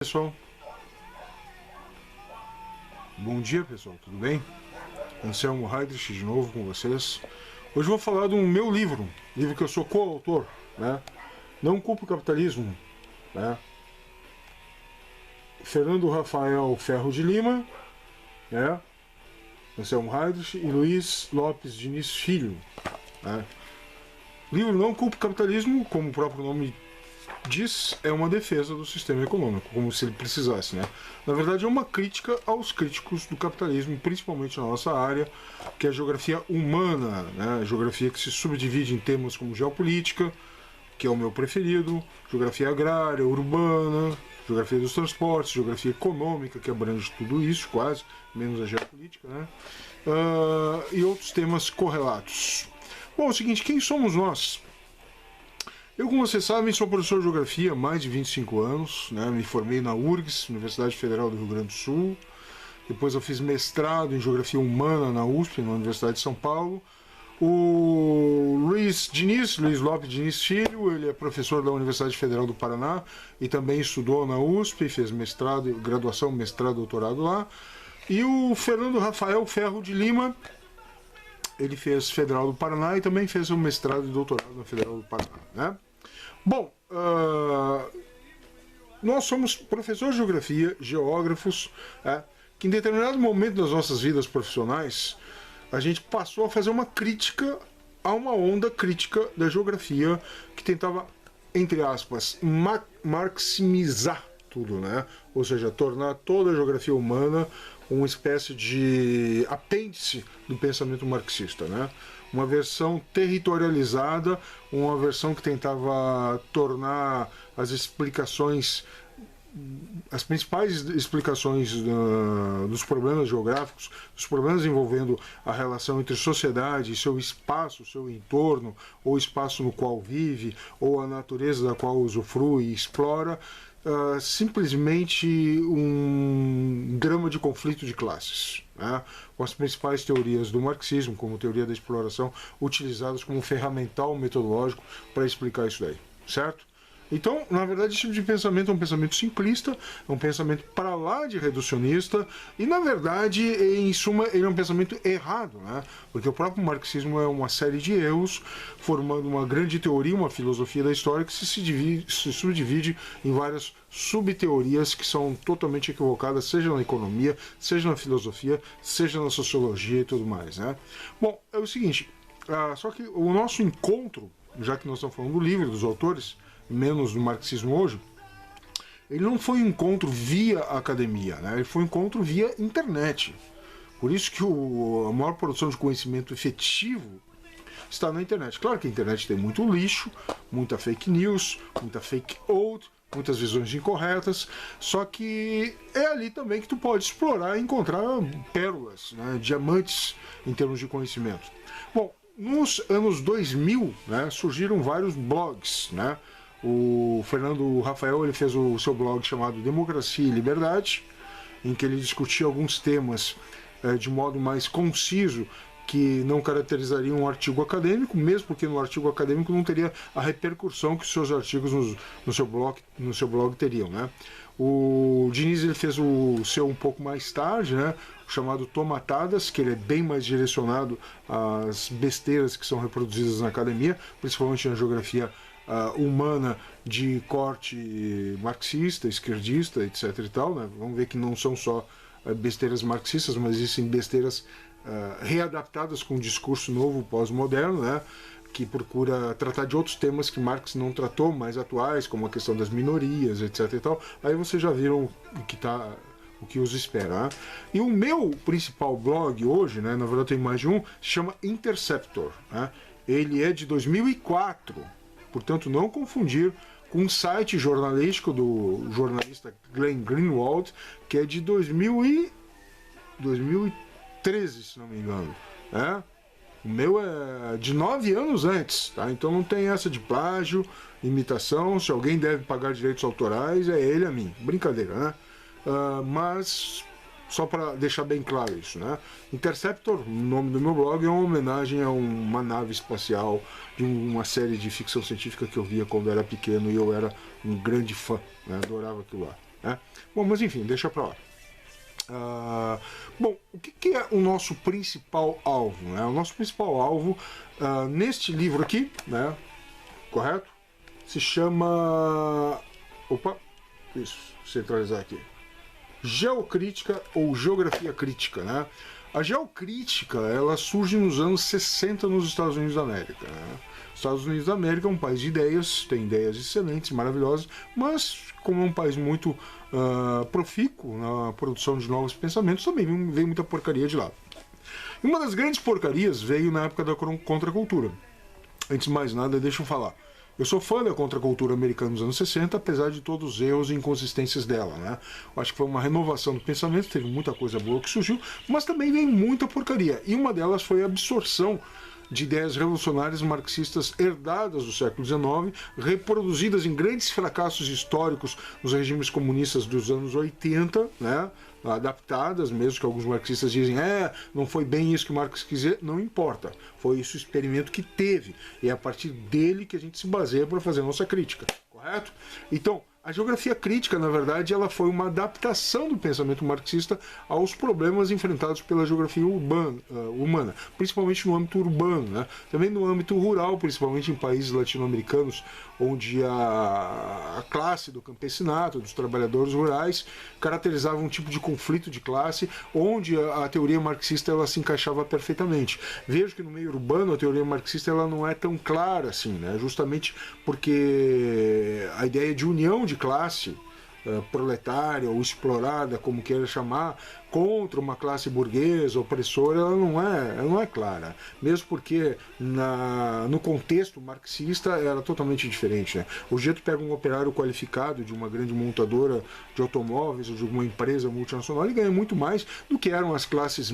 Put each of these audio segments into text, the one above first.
Pessoal, bom dia pessoal, tudo bem? Anselmo Heidrich de novo com vocês. Hoje eu vou falar do meu livro que eu sou coautor, né? Não culpo o capitalismo, né? Fernando Rafael Ferro de Lima, né? Anselmo Heidrich e Luiz Lopes Diniz Filho, né? O livro Não Culpo o Capitalismo, como o próprio nome diz, é uma defesa do sistema econômico, como se ele precisasse, né? Na verdade é uma crítica aos críticos do capitalismo, principalmente na nossa área, que é a geografia humana, né? A geografia que se subdivide em temas como geopolítica, que é o meu preferido, geografia agrária, urbana, geografia dos transportes, geografia econômica, que abrange tudo isso, quase, menos a geopolítica, né? E outros temas correlatos. Bom, é o seguinte, quem somos nós? Eu, como vocês sabem, sou professor de geografia há mais de 25 anos, né? Me formei na URGS, Universidade Federal do Rio Grande do Sul. Depois eu fiz mestrado em geografia humana na USP, na Universidade de São Paulo. O Luiz Lopes Diniz Filho, ele é professor da Universidade Federal do Paraná e também estudou na USP, fez mestrado, graduação, mestrado, doutorado lá. E o Fernando Rafael Ferro de Lima, ele fez Federal do Paraná e também fez um mestrado e doutorado na Federal do Paraná, né? Bom, nós somos professores de geografia, geógrafos, que em determinado momento das nossas vidas profissionais, a gente passou a fazer uma crítica a uma onda crítica da geografia que tentava, entre aspas, maximizar tudo, né? Ou seja, tornar toda a geografia humana uma espécie de apêndice do pensamento marxista, né? Uma versão territorializada, uma versão que tentava tornar as explicações, as principais explicações dos problemas geográficos, dos problemas envolvendo a relação entre sociedade e seu espaço, seu entorno, ou espaço no qual vive, ou a natureza da qual usufrui e explora, simplesmente um drama de conflito de classes, né? Com as principais teorias do marxismo, como teoria da exploração, utilizadas como ferramental metodológico para explicar isso daí, certo? Então, na verdade, esse tipo de pensamento é um pensamento simplista, é um pensamento para lá de reducionista, e na verdade, em suma, ele é um pensamento errado, né? Porque o próprio marxismo é uma série de erros, formando uma grande teoria, uma filosofia da história que se subdivide em várias subteorias que são totalmente equivocadas, seja na economia, seja na filosofia, seja na sociologia e tudo mais, né? Bom, é o seguinte, só que o nosso encontro, já que nós estamos falando do livro, dos autores, menos do marxismo hoje, ele não foi um encontro via academia, né? Ele foi um encontro via internet. Por isso que a maior produção de conhecimento efetivo está na internet. Claro que a internet tem muito lixo, muita fake news, muita fake old, muitas visões incorretas, só que é ali também que tu pode explorar e encontrar pérolas, né? Diamantes em termos de conhecimento. Bom, nos anos 2000, né, surgiram vários blogs, né? O Fernando Rafael, ele fez o seu blog chamado Democracia e Liberdade, em que ele discutia alguns temas de modo mais conciso, que não caracterizaria um artigo acadêmico, mesmo porque no artigo acadêmico não teria a repercussão que os seus artigos no seu blog teriam, né? O Diniz, ele fez o seu um pouco mais tarde, né? O chamado Tomatadas, que ele é bem mais direcionado às besteiras que são reproduzidas na academia, principalmente na geografia humana de corte marxista, esquerdista, etc. e tal, né? Vamos ver que não são só besteiras marxistas, mas existem besteiras readaptadas com um discurso novo, pós-moderno, né? Que procura tratar de outros temas que Marx não tratou, mais atuais, como a questão das minorias, etc. e tal. Aí vocês já viram o que os espera, né? E o meu principal blog hoje, né, na verdade tem mais de um, se chama Interceptor, né? Ele é de 2004, portanto não confundir com um site jornalístico do jornalista Glenn Greenwald, que é de 2013, se não me engano, né? O meu é de 9 anos antes, tá? Então não tem essa de plágio, imitação, se alguém deve pagar direitos autorais, é ele a mim. Brincadeira, né? Mas, só para deixar bem claro isso, né? Interceptor, o nome do meu blog, é uma homenagem a uma nave espacial de uma série de ficção científica que eu via quando era pequeno e eu era um grande fã, né? Adorava aquilo lá. né? Bom, mas enfim, deixa pra lá. Bom, o que é o nosso principal alvo? Né? O nosso principal alvo neste livro aqui, né? Correto? Se chama... Opa, isso, centralizar aqui. Geocrítica ou geografia crítica, né? A geocrítica, ela surge nos anos 60 nos Estados Unidos da América, né? Os Estados Unidos da América é um país de ideias, tem ideias excelentes, maravilhosas, mas como é um país muito profícuo na produção de novos pensamentos, também veio muita porcaria de lá. E uma das grandes porcarias veio na época da contracultura. Antes de mais nada, deixa eu falar. Eu sou fã da contracultura americana dos anos 60, apesar de todos os erros e inconsistências dela, né? Eu acho que foi uma renovação do pensamento, teve muita coisa boa que surgiu, mas também veio muita porcaria. E uma delas foi a absorção de ideias revolucionárias marxistas herdadas do século XIX, reproduzidas em grandes fracassos históricos nos regimes comunistas dos anos 80, né? Adaptadas, mesmo que alguns marxistas dizem não foi bem isso que Marx quis dizer, não importa, foi isso o experimento que teve, e é a partir dele que a gente se baseia para fazer a nossa crítica, correto? Então, a geografia crítica, na verdade, ela foi uma adaptação do pensamento marxista aos problemas enfrentados pela geografia humana, principalmente no âmbito urbano, né? Também no âmbito rural, principalmente em países latino-americanos, onde a classe do campesinato, dos trabalhadores rurais, caracterizava um tipo de conflito de classe, onde a teoria marxista ela se encaixava perfeitamente. Vejo que no meio urbano a teoria marxista ela não é tão clara assim, né? Justamente porque a ideia de união de classe proletária ou explorada, como queira chamar, contra uma classe burguesa, opressora, ela não é clara. Mesmo porque no contexto marxista era totalmente diferente. Né? O jeito pega um operário qualificado de uma grande montadora de automóveis ou de alguma empresa multinacional, ele ganha muito mais do que eram as classes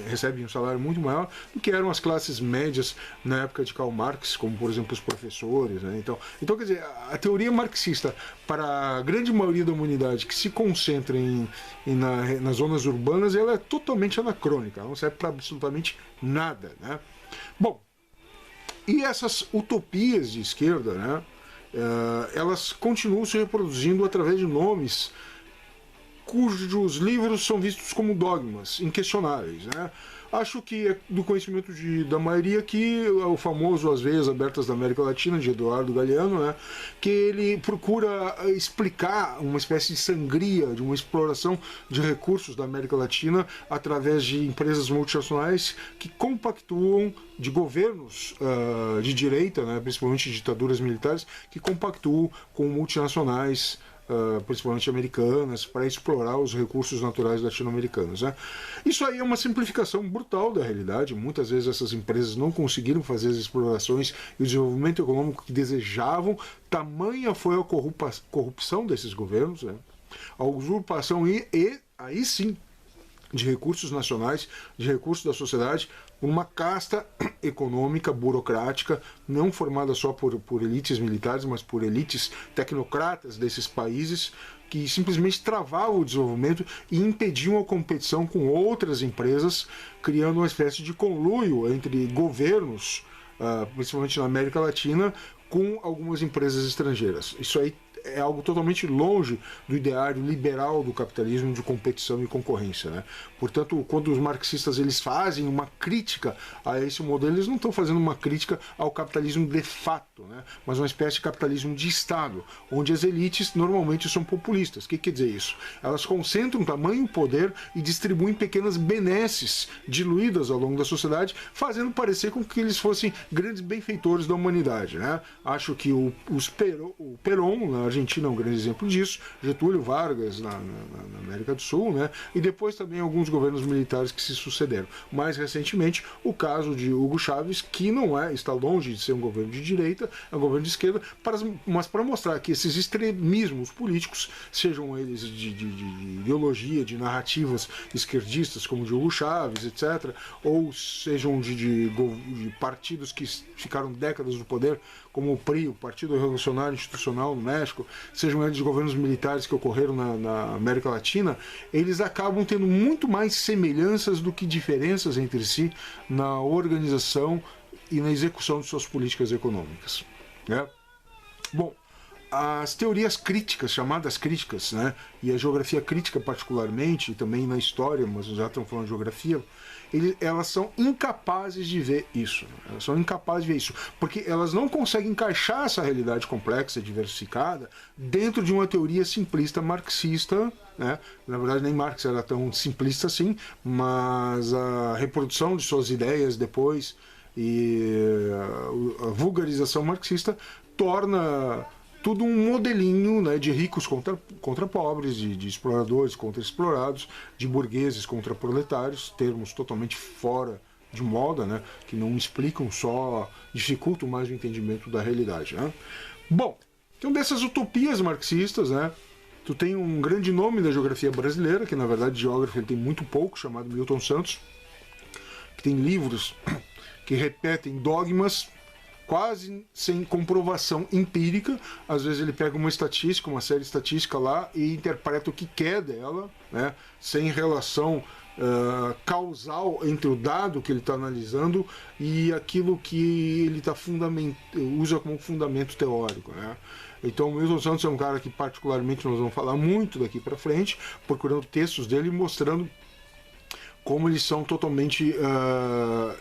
recebe um salário muito maior do que eram as classes médias na época de Karl Marx, como por exemplo os professores. Né? Então, quer dizer, a teoria marxista para a grande maioria da humanidade que se concentra nas zonas urbanas, ela é totalmente anacrônica, ela não serve para absolutamente nada, né? Bom, e essas utopias de esquerda, né, elas continuam se reproduzindo através de nomes cujos livros são vistos como dogmas inquestionáveis, né? Acho que é do conhecimento da maioria que o famoso As Veias Abertas da América Latina, de Eduardo Galeano, né, que ele procura explicar uma espécie de sangria, de uma exploração de recursos da América Latina através de empresas multinacionais que compactuam, de governos de direita, né, principalmente ditaduras militares, que compactuam com multinacionais, principalmente americanas, para explorar os recursos naturais latino-americanos. Né? Isso aí é uma simplificação brutal da realidade. Muitas vezes essas empresas não conseguiram fazer as explorações e o desenvolvimento econômico que desejavam, tamanha foi a corrupção desses governos, né? A usurpação e aí sim, de recursos nacionais, de recursos da sociedade, uma casta econômica, burocrática, não formada só por elites militares, mas por elites tecnocratas desses países, que simplesmente travavam o desenvolvimento e impediam a competição com outras empresas, criando uma espécie de conluio entre governos, principalmente na América Latina, com algumas empresas estrangeiras. Isso aí é algo totalmente longe do ideário liberal do capitalismo de competição e concorrência, né? Portanto, quando os marxistas eles fazem uma crítica a esse modelo, eles não estão fazendo uma crítica ao capitalismo de fato, né? Mas uma espécie de capitalismo de Estado, onde as elites normalmente são populistas. O que quer dizer isso? Elas concentram tamanho poder e distribuem pequenas benesses diluídas ao longo da sociedade, fazendo parecer com que eles fossem grandes benfeitores da humanidade, né? Acho que o Perón, na Argentina é um grande exemplo disso, Getúlio Vargas na América do Sul, né? E depois também alguns governos militares que se sucederam. Mais recentemente, o caso de Hugo Chávez, que está longe de ser um governo de direita, é um governo de esquerda, mas para mostrar que esses extremismos políticos, sejam eles de ideologia, de narrativas esquerdistas, como de Hugo Chávez, etc., ou sejam de partidos que ficaram décadas no poder, como o PRI, o Partido Revolucionário Institucional no México, sejam eles de governos militares que ocorreram na América Latina, eles acabam tendo muito mais semelhanças do que diferenças entre si na organização e na execução de suas políticas econômicas. Né? Bom, as teorias críticas, chamadas críticas, né, e a geografia crítica particularmente, e também na história, mas já estamos falando de geografia, elas são incapazes de ver isso. Elas são incapazes de ver isso, porque elas não conseguem encaixar essa realidade complexa, diversificada, dentro de uma teoria simplista marxista, né? Na verdade, nem Marx era tão simplista assim, mas a reprodução de suas ideias depois e a vulgarização marxista torna tudo um modelinho, né, de ricos contra pobres, de exploradores contra explorados, de burgueses contra proletários, termos totalmente fora de moda, né, que não explicam, só dificultam mais o entendimento da realidade. Né? Bom, então dessas utopias marxistas, né, tu tem um grande nome da geografia brasileira, que na verdade geógrafo ele tem muito pouco, chamado Milton Santos, que tem livros que repetem dogmas quase sem comprovação empírica. Às vezes ele pega uma estatística, uma série estatística lá e interpreta o que quer dela, né, sem relação causal entre o dado que ele está analisando e aquilo que ele usa como fundamento teórico. Né? Então o Milton Santos é um cara que particularmente nós vamos falar muito daqui para frente, procurando textos dele mostrando como eles são totalmente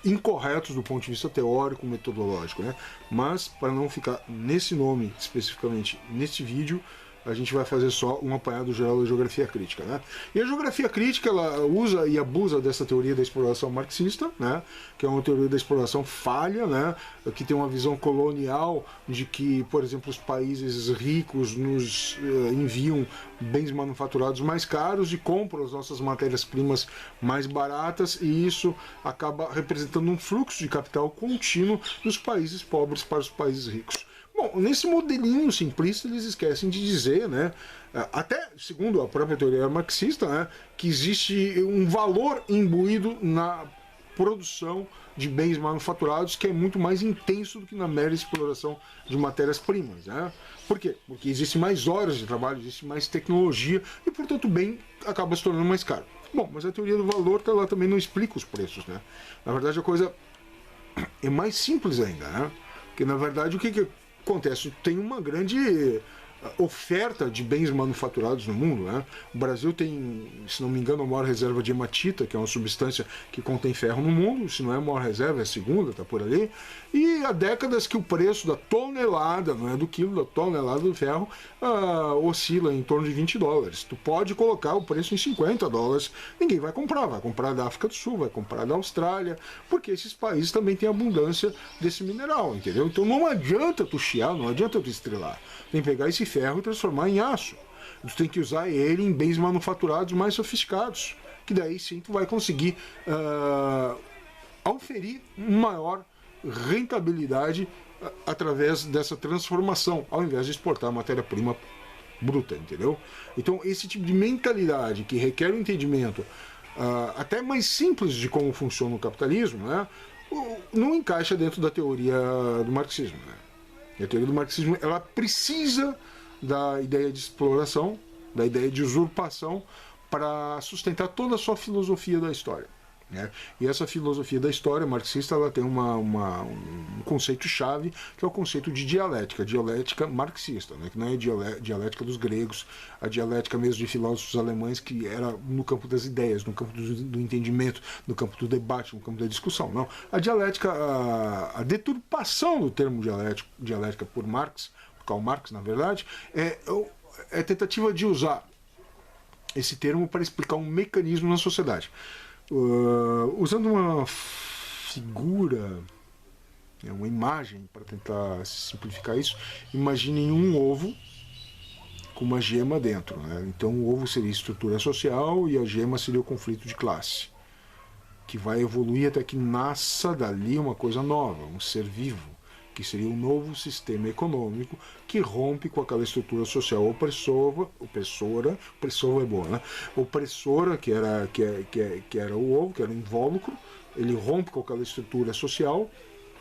incorretos do ponto de vista teórico, metodológico, né? Mas, para não ficar nesse nome, especificamente nesse vídeo, a gente vai fazer só um apanhado geral da geografia crítica, né? E a geografia crítica, ela usa e abusa dessa teoria da exploração marxista, né? Que é uma teoria da exploração falha, né? Que tem uma visão colonial de que, por exemplo, os países ricos nos enviam bens manufaturados mais caros e compram as nossas matérias-primas mais baratas, e isso acaba representando um fluxo de capital contínuo dos países pobres para os países ricos. Bom, nesse modelinho simplista eles esquecem de dizer, né, até segundo a própria teoria marxista, né, que existe um valor imbuído na produção de bens manufaturados que é muito mais intenso do que na mera exploração de matérias-primas. Né? Por quê? Porque existe mais horas de trabalho, existe mais tecnologia e, portanto, o bem acaba se tornando mais caro. Bom, mas a teoria do valor ela também não explica os preços. Né? Na verdade, a coisa é mais simples ainda. Né? Porque, na verdade, o que acontece? Tem uma grande oferta de bens manufaturados no mundo. Né? O Brasil tem, se não me engano, a maior reserva de hematita, que é uma substância que contém ferro no mundo. Se não é a maior reserva, é a segunda, está por ali. E há décadas que o preço da tonelada, não é do quilo, da tonelada do ferro, oscila em torno de $20. Tu pode colocar o preço em $50, ninguém vai comprar da África do Sul, vai comprar da Austrália, porque esses países também têm abundância desse mineral, entendeu? Então não adianta tu chiar, não adianta tu estrelar. Tem que pegar esse ferro e transformar em aço. Tu tem que usar ele em bens manufaturados mais sofisticados, que daí sim tu vai conseguir auferir maior rentabilidade através dessa transformação, ao invés de exportar matéria-prima bruta, entendeu? Então esse tipo de mentalidade que requer um entendimento até mais simples de como funciona o capitalismo, né, não encaixa dentro da teoria do marxismo. Né? E a teoria do marxismo ela precisa da ideia de exploração, da ideia de usurpação, para sustentar toda a sua filosofia da história. Né? E essa filosofia da história marxista ela tem um conceito-chave, que é o conceito de dialética marxista, né? Que não é dialética dos gregos, a dialética mesmo de filósofos alemães, que era no campo das ideias, no campo do entendimento, no campo do debate, no campo da discussão. Não. A dialética, a deturpação do termo dialética por Marx, por Karl Marx, na verdade, é a tentativa de usar esse termo para explicar um mecanismo na sociedade. Usando uma figura, uma imagem para tentar simplificar isso, imaginem um ovo com uma gema dentro. Né? Então o ovo seria estrutura social e a gema seria o conflito de classe, que vai evoluir até que nasça dali uma coisa nova, um ser vivo, que seria um novo sistema econômico que rompe com aquela estrutura social opressora é boa, né? Opressora, que era o ovo, que era o invólucro, ele rompe com aquela estrutura social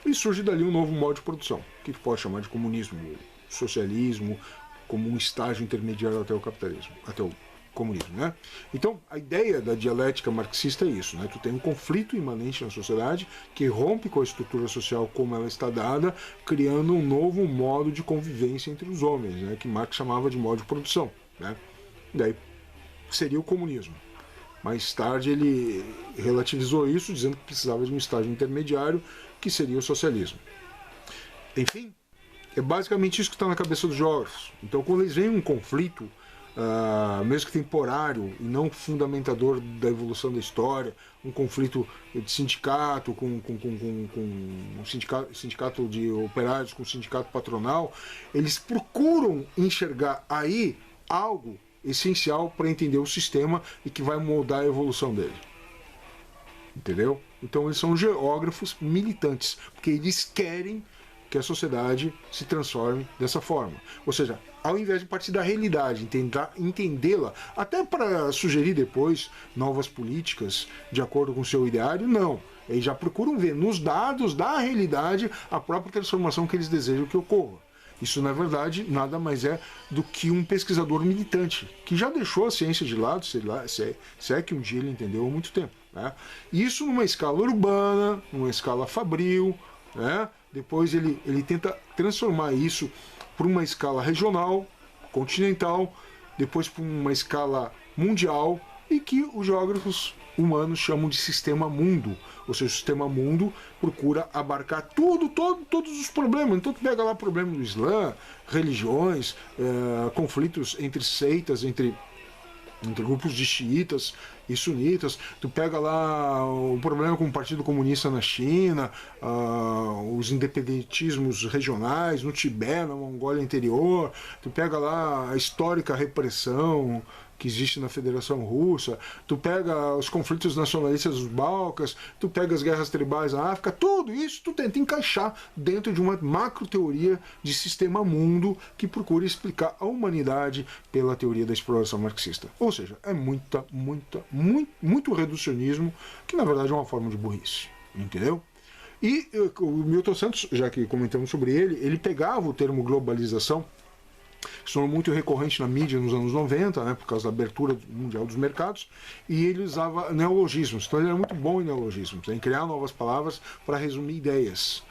e surge dali um novo modo de produção, que pode chamar de comunismo, socialismo, como um estágio intermediário até o capitalismo, até o comunismo, né? Então, a ideia da dialética marxista é isso, né? Tu tem um conflito imanente na sociedade que rompe com a estrutura social como ela está dada, criando um novo modo de convivência entre os homens, né? Que Marx chamava de modo de produção, né? Daí seria o comunismo. Mais tarde ele relativizou isso, dizendo que precisava de um estágio intermediário, que seria o socialismo. Enfim, é basicamente isso que está na cabeça dos geógrafos. Então, quando eles veem um conflito, mesmo que temporário e não fundamentador da evolução da história, um conflito de sindicato com um sindicato de operários com um sindicato patronal, eles procuram enxergar aí algo essencial para entender o sistema e que vai moldar a evolução dele. Entendeu? Então eles são geógrafos militantes, porque eles querem que a sociedade se transforme dessa forma. Ou seja, ao invés de partir da realidade, tentar entendê-la, até para sugerir depois novas políticas de acordo com o seu ideário, não. Eles já procuram ver nos dados da realidade a própria transformação que eles desejam que ocorra. Isso, na verdade, nada mais é do que um pesquisador militante, que já deixou a ciência de lado, sei lá, se é que um dia ele entendeu há muito tempo. Né? Isso numa escala urbana, numa escala fabril, né? Depois ele tenta transformar isso para uma escala regional, continental, depois para uma escala mundial, e que os geógrafos humanos chamam de sistema mundo. Ou seja, o sistema mundo procura abarcar todos os problemas. Então tu pega lá o problema do Islã, religiões, conflitos entre seitas, entre grupos de xiitas e sunitas, tu pega lá o problema com o Partido Comunista na China, os independentismos regionais no Tibete, na Mongólia Interior, tu pega lá a histórica repressão que existe na Federação Russa, tu pega os conflitos nacionalistas dos Balcãs, tu pega as guerras tribais na África, tudo isso tu tenta encaixar dentro de uma macro-teoria de sistema mundo que procura explicar a humanidade pela teoria da exploração marxista. Ou seja, é muito reducionismo, que na verdade é uma forma de burrice, entendeu? E o Milton Santos, já que comentamos sobre ele pegava o termo globalização, se tornou muito recorrente na mídia nos anos 90, né, por causa da abertura mundial dos mercados, e ele usava neologismos. Então ele era muito bom em neologismos, em criar novas palavras para resumir ideias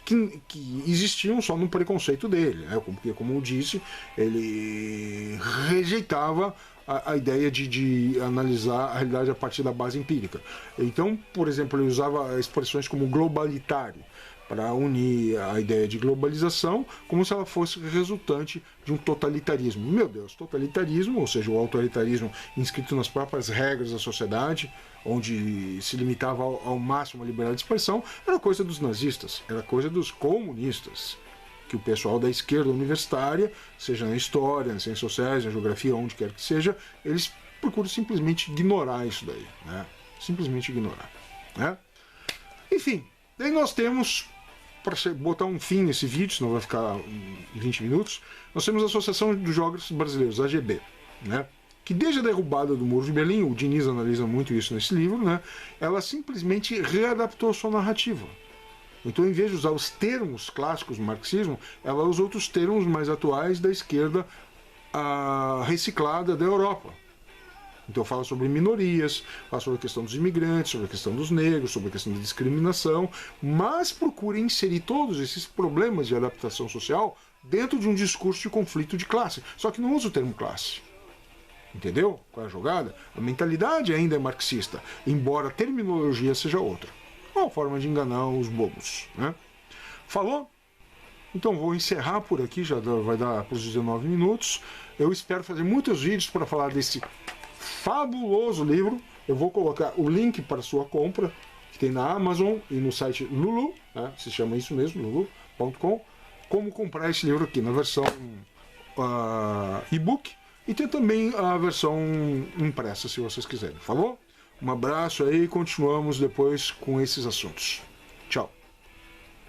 que existiam só no preconceito dele, né, porque, como eu disse, ele rejeitava a ideia de analisar a realidade a partir da base empírica. Então, por exemplo, ele usava expressões como globalitário, para unir a ideia de globalização como se ela fosse resultante de um totalitarismo. Meu Deus, totalitarismo, ou seja, o autoritarismo inscrito nas próprias regras da sociedade, onde se limitava ao máximo a liberdade de expressão, era coisa dos nazistas, era coisa dos comunistas, que o pessoal da esquerda universitária, seja na história, nas ciências sociais, na geografia, onde quer que seja, eles procuram simplesmente ignorar isso daí, né? Simplesmente ignorar, né? Enfim, daí nós temos, para botar um fim nesse vídeo, senão vai ficar 20 minutos, nós temos a Associação dos Geógrafos Brasileiros, a AGB, né? Que desde a derrubada do Muro de Berlim, o Diniz analisa muito isso nesse livro, né? Ela simplesmente readaptou a sua narrativa. Então, em vez de usar os termos clássicos do marxismo, ela usa outros termos mais atuais da esquerda reciclada da Europa. Então fala sobre minorias, fala sobre a questão dos imigrantes, sobre a questão dos negros, sobre a questão da discriminação, mas procura inserir todos esses problemas de adaptação social dentro de um discurso de conflito de classe. Só que não usa o termo classe. Entendeu? Qual é a jogada? A mentalidade ainda é marxista, embora a terminologia seja outra. É uma forma de enganar os bobos, né? Falou? Então vou encerrar por aqui, já vai dar para os 19 minutos. Eu espero fazer muitos vídeos para falar desse fabuloso livro. Eu vou colocar o link para sua compra, que tem na Amazon e no site Lulu, né? Se chama isso mesmo, lulu.com. Como comprar esse livro aqui na versão e-book, e tem também a versão impressa, se vocês quiserem. Falou? Um abraço aí e continuamos depois com esses assuntos. Tchau.